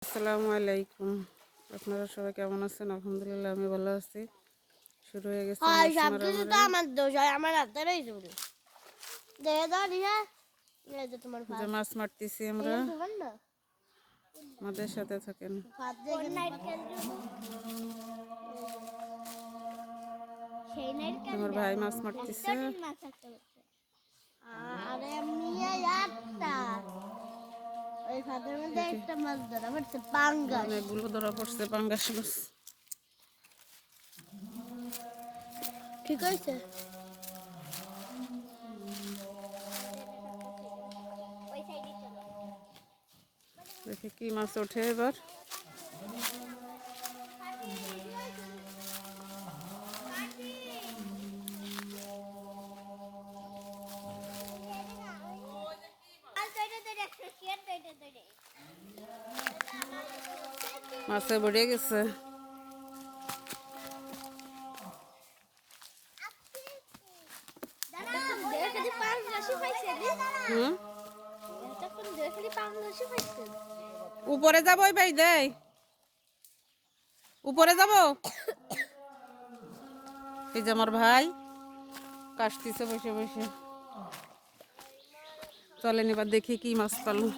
আসসালামু আলাইকুম। আপনারা সবাই কেমন আছেন? আলহামদুলিল্লাহ আমি ভালো আছি। শুরু হয়ে গেছে মাছ মারামারি। তো আমার দোষ হয়, আমার হাতেরই জোর। দেখে দাও রিয়া, এই যে তোমার যে মাছ মারতেছি আমরা, তোমার না আমাদের সাথে থাকেন। ভাত দেখে সেই নারকেল আমার ভাই মাছ মারতেছে। আরে আমি একটা ওই ভাতের মধ্যে একটা মাছ ধরা পড়ছে, পাঙ্গাস। অনেকগুলো ধরা পড়ছে পাঙ্গাস মাছ। ঠিক হয়েছে। দেখি কি মাছ ওঠে এবার। মাছে বেড়ে গেছে। উপরে যাবো ওই ভাই দেয়, উপরে যাব। এই যে আমার ভাই কাটতেছে বসে বসে। চলেন এবার দেখি কি মাছ পালো।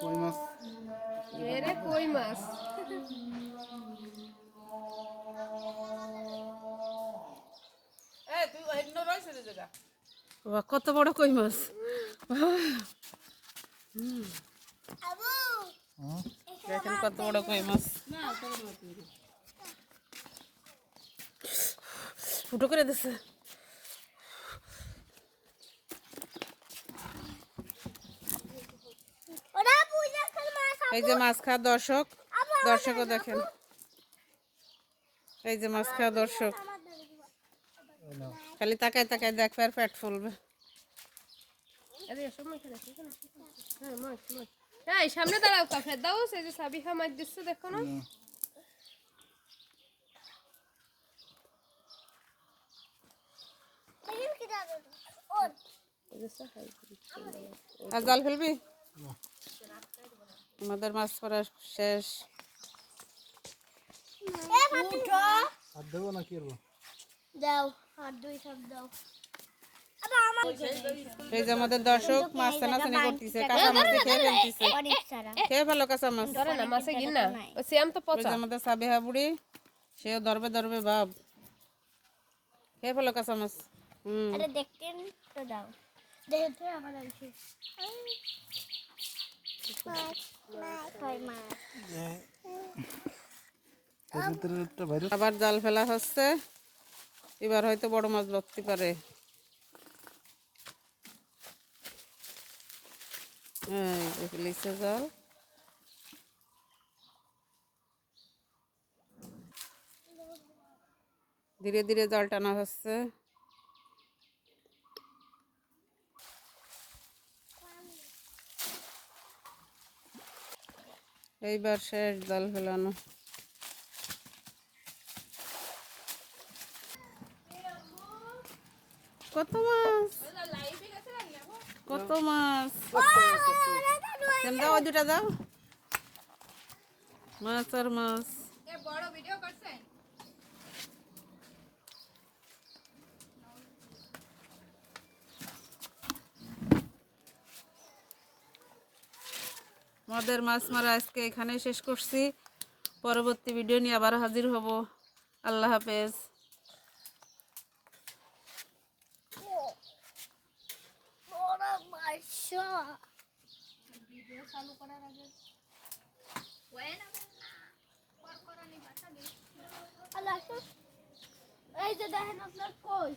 কই মাছ? এরে কই মাছ। বাবা, কত বড় কই মাছ! দেখেন কত বড় কই মাছ। ফুটো করে দিছে। এই যে মাছ খাওয়া দর্শক, দর্শকও দেখেন। এই যে মাছ খাওয়া দর্শক, খালি তাকায় তাকায় দেখবে আর পেট ফুলবে। এই সামনে দাঁড়াও, কাফের দাও, সেই যে সাবিহা মাছ দিচ্ছে দেখো না। আর জাল ফেলবি? আমাদের মাছ পড়া শেষ। আর দেবো না কি করবো? দাও আর দুই সব দাও। এই যে আমাদের দর্শক মাছ টানাটানি করতেছে, কাঁচা মাছ খেয়ে ফেলতেছে। খেয়ে ফেলো কাঁচা মাছ। ধরে না মাছে গিন না, ও সিয়াম তো ওই পচা। যে আমাদের সাবিহা বুড়ি, সেও ধরবে ধরবে ভাব। খেয়ে ফেলো কাঁচা মাছ। আরে দেখতেন তো দাও, দেখে তো আমার আছে আবার জাল ফেলা হচ্ছে। এবার হয়তো বড় মাছ ধরতে পারে। এই যে ফেলেছে জাল। ধীরে ধীরে জাল টানা হচ্ছে। এইবার শেষ জাল ফেলানো। কত মাছ, কত মাছ! দাও দুটা দাও, মাছ আর মাছ। আমাদের মাছ মারা আজকে এখানেই শেষ করছি। পরবর্তী ভিডিও নিয়ে আবার হাজির হব। আল্লাহ হাফেজ। এই যে দেখেন আপনার কই